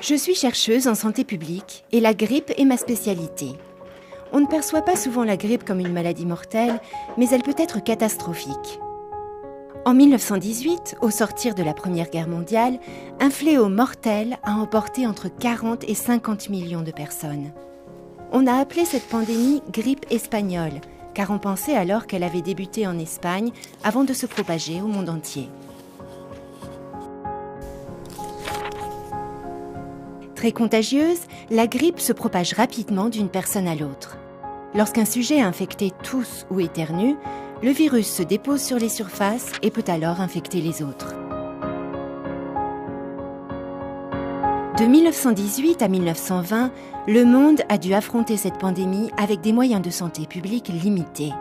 Je suis chercheuse en santé publique et la grippe est ma spécialité. On ne perçoit pas souvent la grippe comme une maladie mortelle, mais elle peut être catastrophique. En 1918, au sortir de la Première Guerre mondiale, un fléau mortel a emporté entre 40 et 50 millions de personnes. On a appelé cette pandémie grippe espagnole, car on pensait alors qu'elle avait débuté en Espagne avant de se propager au monde entier. Très contagieuse, la grippe se propage rapidement d'une personne à l'autre. Lorsqu'un sujet infecté tousse ou éternue, le virus se dépose sur les surfaces et peut alors infecter les autres. De 1918 à 1920, le monde a dû affronter cette pandémie avec des moyens de santé publique limités.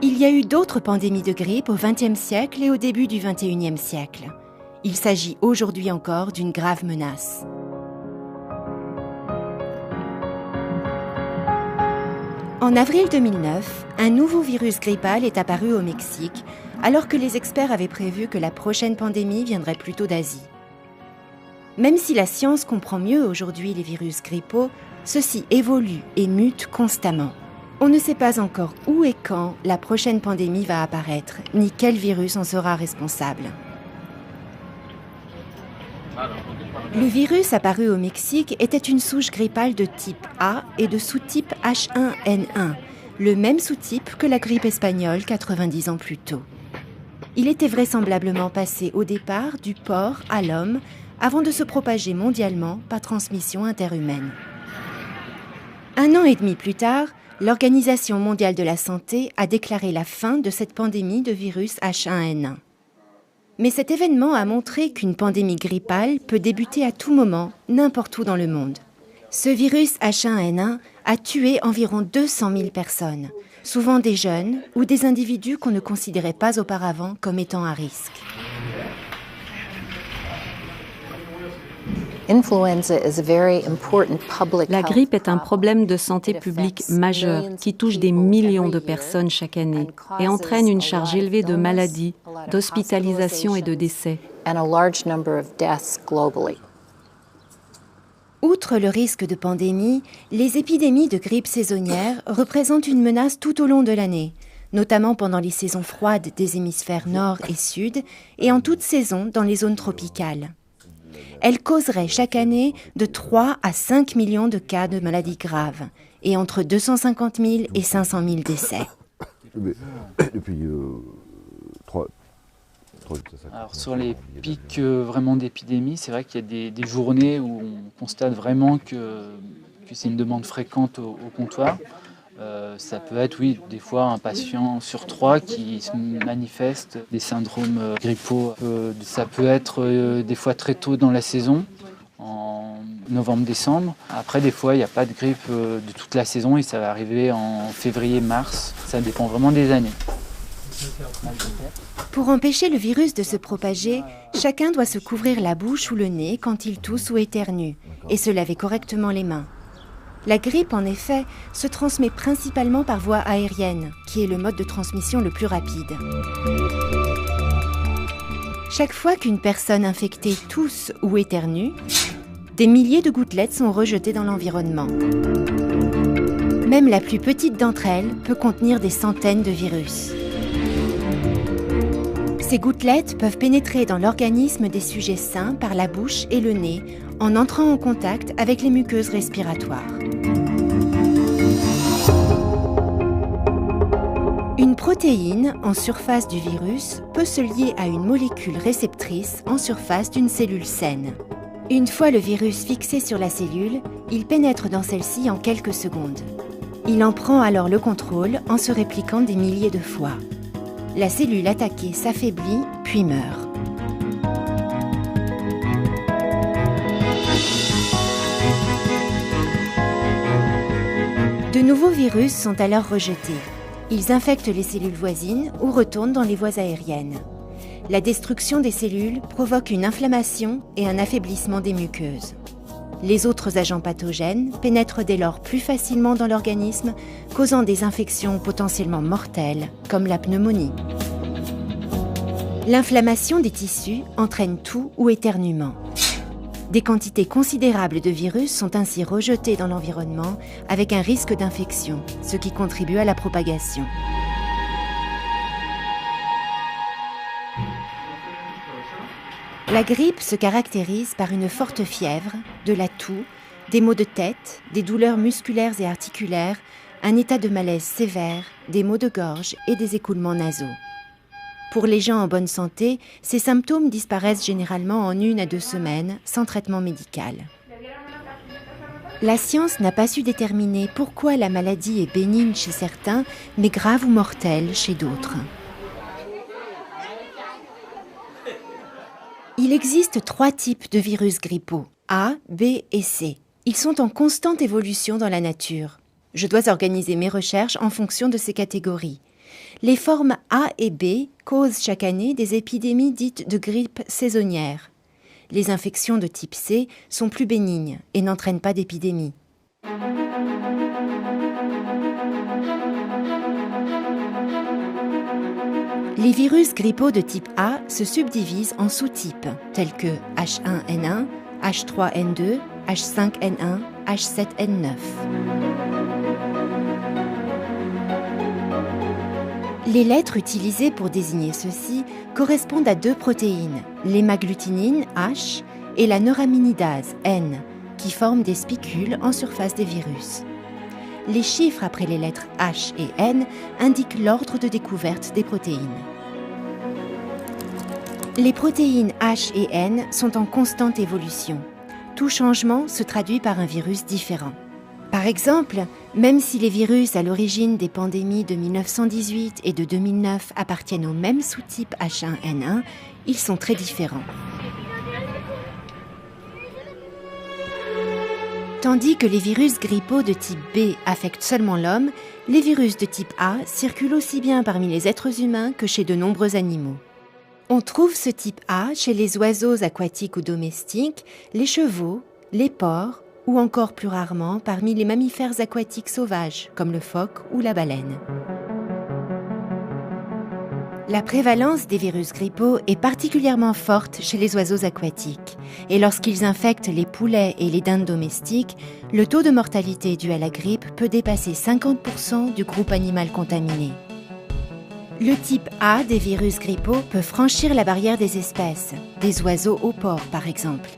Il y a eu d'autres pandémies de grippe au XXe siècle et au début du XXIe siècle. Il s'agit aujourd'hui encore d'une grave menace. En avril 2009, un nouveau virus grippal est apparu au Mexique, alors que les experts avaient prévu que la prochaine pandémie viendrait plutôt d'Asie. Même si la science comprend mieux aujourd'hui les virus grippaux, ceux-ci évoluent et mutent constamment. On ne sait pas encore où et quand la prochaine pandémie va apparaître, ni quel virus en sera responsable. Le virus apparu au Mexique était une souche grippale de type A et de sous-type H1N1, le même sous-type que la grippe espagnole 90 ans plus tôt. Il était vraisemblablement passé au départ du porc à l'homme avant de se propager mondialement par transmission interhumaine. 1 an et demi plus tard, l'Organisation mondiale de la santé a déclaré la fin de cette pandémie de virus H1N1. Mais cet événement a montré qu'une pandémie grippale peut débuter à tout moment, n'importe où dans le monde. Ce virus H1N1 a tué environ 200 000 personnes, souvent des jeunes ou des individus qu'on ne considérait pas auparavant comme étant à risque. La grippe est un problème de santé publique majeur qui touche des millions de personnes chaque année et entraîne une charge élevée de maladies, d'hospitalisation et de décès. Outre le risque de pandémie, les épidémies de grippe saisonnière représentent une menace tout au long de l'année, notamment pendant les saisons froides des hémisphères nord et sud et en toute saison dans les zones tropicales. Elle causerait chaque année de 3 à 5 millions de cas de maladies graves et entre 250 000 et 500 000 décès. Alors sur les pics vraiment d'épidémie, c'est vrai qu'il y a des journées où on constate vraiment que c'est une demande fréquente au comptoir. Ça peut être, oui, des fois un patient sur 3 qui se manifeste des syndromes grippaux. Ça peut être des fois très tôt dans la saison, en novembre-décembre. Après, des fois, il n'y a pas de grippe de toute la saison et ça va arriver en février-mars. Ça dépend vraiment des années. Pour empêcher le virus de se propager, chacun doit se couvrir la bouche ou le nez quand il tousse ou éternue et se laver correctement les mains. La grippe, en effet, se transmet principalement par voie aérienne, qui est le mode de transmission le plus rapide. Chaque fois qu'une personne infectée tousse ou éternue, des milliers de gouttelettes sont rejetées dans l'environnement. Même la plus petite d'entre elles peut contenir des centaines de virus. Ces gouttelettes peuvent pénétrer dans l'organisme des sujets sains par la bouche et le nez en entrant en contact avec les muqueuses respiratoires. Une protéine en surface du virus peut se lier à une molécule réceptrice en surface d'une cellule saine. Une fois le virus fixé sur la cellule, il pénètre dans celle-ci en quelques secondes. Il en prend alors le contrôle en se répliquant des milliers de fois. La cellule attaquée s'affaiblit puis meurt. De nouveaux virus sont alors rejetés. Ils infectent les cellules voisines ou retournent dans les voies aériennes. La destruction des cellules provoque une inflammation et un affaiblissement des muqueuses. Les autres agents pathogènes pénètrent dès lors plus facilement dans l'organisme, causant des infections potentiellement mortelles, comme la pneumonie. L'inflammation des tissus entraîne toux ou éternuement. Des quantités considérables de virus sont ainsi rejetées dans l'environnement avec un risque d'infection, ce qui contribue à la propagation. La grippe se caractérise par une forte fièvre, de la toux, des maux de tête, des douleurs musculaires et articulaires, un état de malaise sévère, des maux de gorge et des écoulements nasaux. Pour les gens en bonne santé, ces symptômes disparaissent généralement en 1 à 2 semaines sans traitement médical. La science n'a pas su déterminer pourquoi la maladie est bénigne chez certains, mais grave ou mortelle chez d'autres. Il existe 3 types de virus grippaux, A, B et C. Ils sont en constante évolution dans la nature. Je dois organiser mes recherches en fonction de ces catégories. Les formes A et B causent chaque année des épidémies dites de grippe saisonnière. Les infections de type C sont plus bénignes et n'entraînent pas d'épidémie. Les virus grippaux de type A se subdivisent en sous-types, tels que H1N1, H3N2, H5N1, H7N9. Les lettres utilisées pour désigner ceux-ci correspondent à 2 protéines, l'hémagglutinine H et la neuraminidase N, qui forment des spicules en surface des virus. Les chiffres après les lettres H et N indiquent l'ordre de découverte des protéines. Les protéines H et N sont en constante évolution. Tout changement se traduit par un virus différent. Par exemple, même si les virus à l'origine des pandémies de 1918 et de 2009 appartiennent au même sous-type H1N1, ils sont très différents. Tandis que les virus grippaux de type B affectent seulement l'homme, les virus de type A circulent aussi bien parmi les êtres humains que chez de nombreux animaux. On trouve ce type A chez les oiseaux aquatiques ou domestiques, les chevaux, les porcs ou encore plus rarement parmi les mammifères aquatiques sauvages comme le phoque ou la baleine. La prévalence des virus grippaux est particulièrement forte chez les oiseaux aquatiques et lorsqu'ils infectent les poulets et les dindes domestiques, le taux de mortalité dû à la grippe peut dépasser 50% du groupe animal contaminé. Le type A des virus grippaux peut franchir la barrière des espèces, des oiseaux aux porcs par exemple.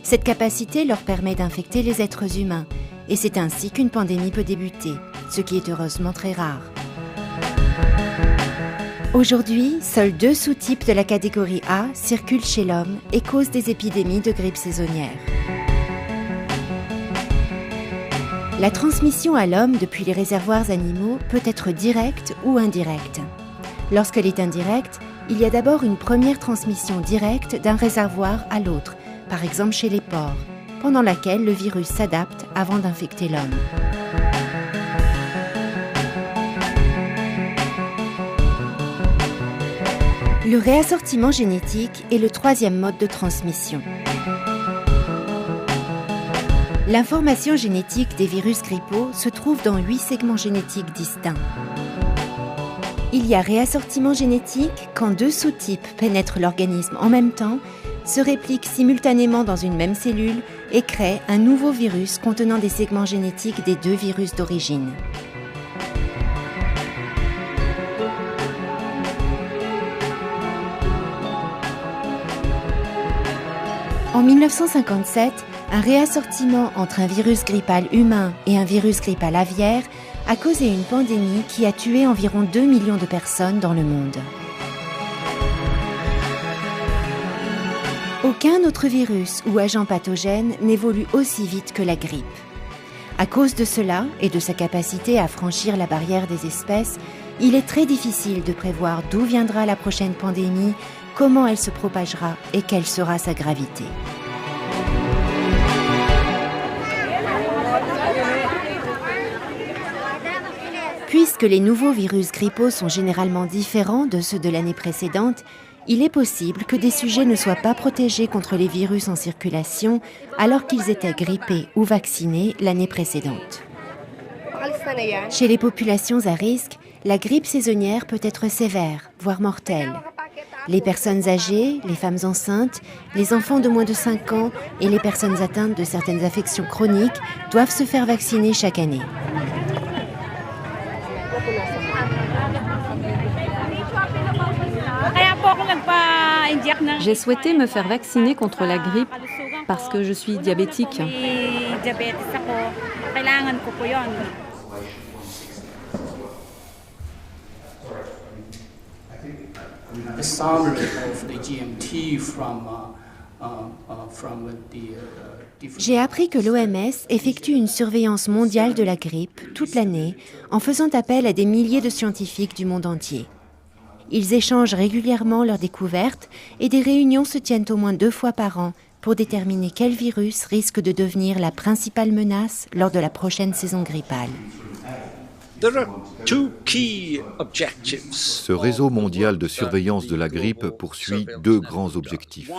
Cette capacité leur permet d'infecter les êtres humains et c'est ainsi qu'une pandémie peut débuter, ce qui est heureusement très rare. Aujourd'hui, seuls 2 sous-types de la catégorie A circulent chez l'homme et causent des épidémies de grippe saisonnière. La transmission à l'homme depuis les réservoirs animaux peut être directe ou indirecte. Lorsqu'elle est indirecte, il y a d'abord une première transmission directe d'un réservoir à l'autre, par exemple chez les porcs, pendant laquelle le virus s'adapte avant d'infecter l'homme. Le réassortiment génétique est le 3e mode de transmission. L'information génétique des virus grippaux se trouve dans 8 segments génétiques distincts. Il y a réassortiment génétique quand 2 sous-types pénètrent l'organisme en même temps, se répliquent simultanément dans une même cellule et créent un nouveau virus contenant des segments génétiques des 2 virus d'origine. En 1957, un réassortiment entre un virus grippal humain et un virus grippal aviaire a causé une pandémie qui a tué environ 2 millions de personnes dans le monde. Aucun autre virus ou agent pathogène n'évolue aussi vite que la grippe. À cause de cela et de sa capacité à franchir la barrière des espèces, il est très difficile de prévoir d'où viendra la prochaine pandémie, comment elle se propagera et quelle sera sa gravité. Puisque les nouveaux virus grippaux sont généralement différents de ceux de l'année précédente, il est possible que des sujets ne soient pas protégés contre les virus en circulation alors qu'ils étaient grippés ou vaccinés l'année précédente. Chez les populations à risque, la grippe saisonnière peut être sévère, voire mortelle. Les personnes âgées, les femmes enceintes, les enfants de moins de 5 ans et les personnes atteintes de certaines affections chroniques doivent se faire vacciner chaque année. J'ai souhaité me faire vacciner contre la grippe parce que je suis diabétique. J'ai appris que l'OMS effectue une surveillance mondiale de la grippe toute l'année en faisant appel à des milliers de scientifiques du monde entier. Ils échangent régulièrement leurs découvertes et des réunions se tiennent au moins 2 fois par an pour déterminer quel virus risque de devenir la principale menace lors de la prochaine saison grippale. Ce réseau mondial de surveillance de la grippe poursuit 2 grands objectifs.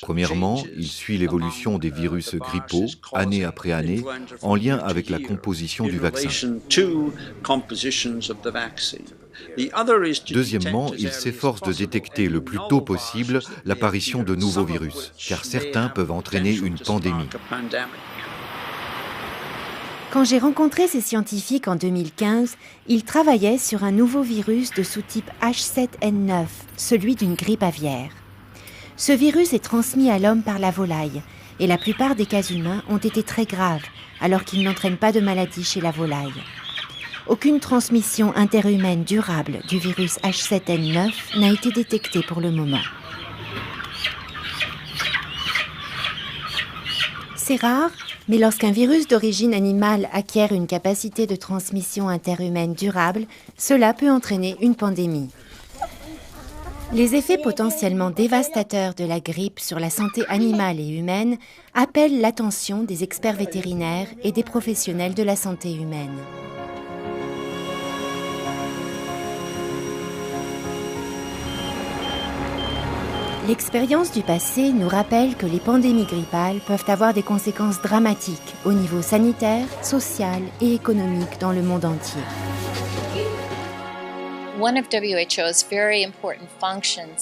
Premièrement, il suit l'évolution des virus grippaux, année après année, en lien avec la composition du vaccin. Deuxièmement, il s'efforce de détecter le plus tôt possible l'apparition de nouveaux virus, car certains peuvent entraîner une pandémie. Quand j'ai rencontré ces scientifiques en 2015, ils travaillaient sur un nouveau virus de sous-type H7N9, celui d'une grippe aviaire. Ce virus est transmis à l'homme par la volaille, et la plupart des cas humains ont été très graves, alors qu'il n'entraîne pas de maladie chez la volaille. Aucune transmission interhumaine durable du virus H7N9 n'a été détectée pour le moment. C'est rare, mais lorsqu'un virus d'origine animale acquiert une capacité de transmission interhumaine durable, cela peut entraîner une pandémie. Les effets potentiellement dévastateurs de la grippe sur la santé animale et humaine appellent l'attention des experts vétérinaires et des professionnels de la santé humaine. L'expérience du passé nous rappelle que les pandémies grippales peuvent avoir des conséquences dramatiques au niveau sanitaire, social et économique dans le monde entier.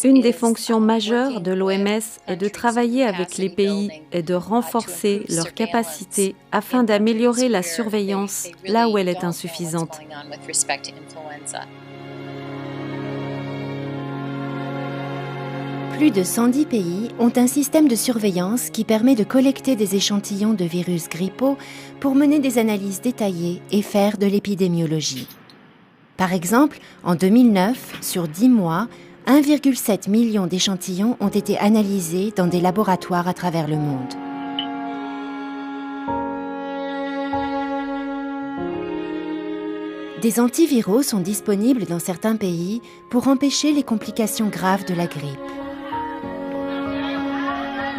Une des fonctions majeures de l'OMS est de travailler avec les pays et de renforcer leurs capacités afin d'améliorer la surveillance là où elle est insuffisante. Plus de 110 pays ont un système de surveillance qui permet de collecter des échantillons de virus grippaux pour mener des analyses détaillées et faire de l'épidémiologie. Par exemple, en 2009, sur 10 mois, 1,7 million d'échantillons ont été analysés dans des laboratoires à travers le monde. Des antiviraux sont disponibles dans certains pays pour empêcher les complications graves de la grippe.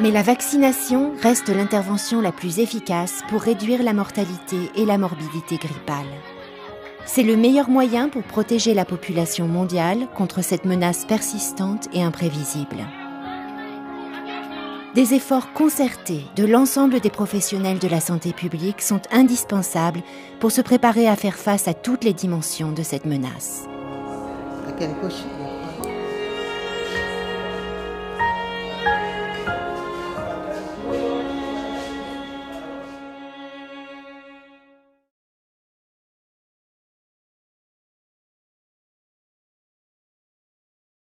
Mais la vaccination reste l'intervention la plus efficace pour réduire la mortalité et la morbidité grippale. C'est le meilleur moyen pour protéger la population mondiale contre cette menace persistante et imprévisible. Des efforts concertés de l'ensemble des professionnels de la santé publique sont indispensables pour se préparer à faire face à toutes les dimensions de cette menace.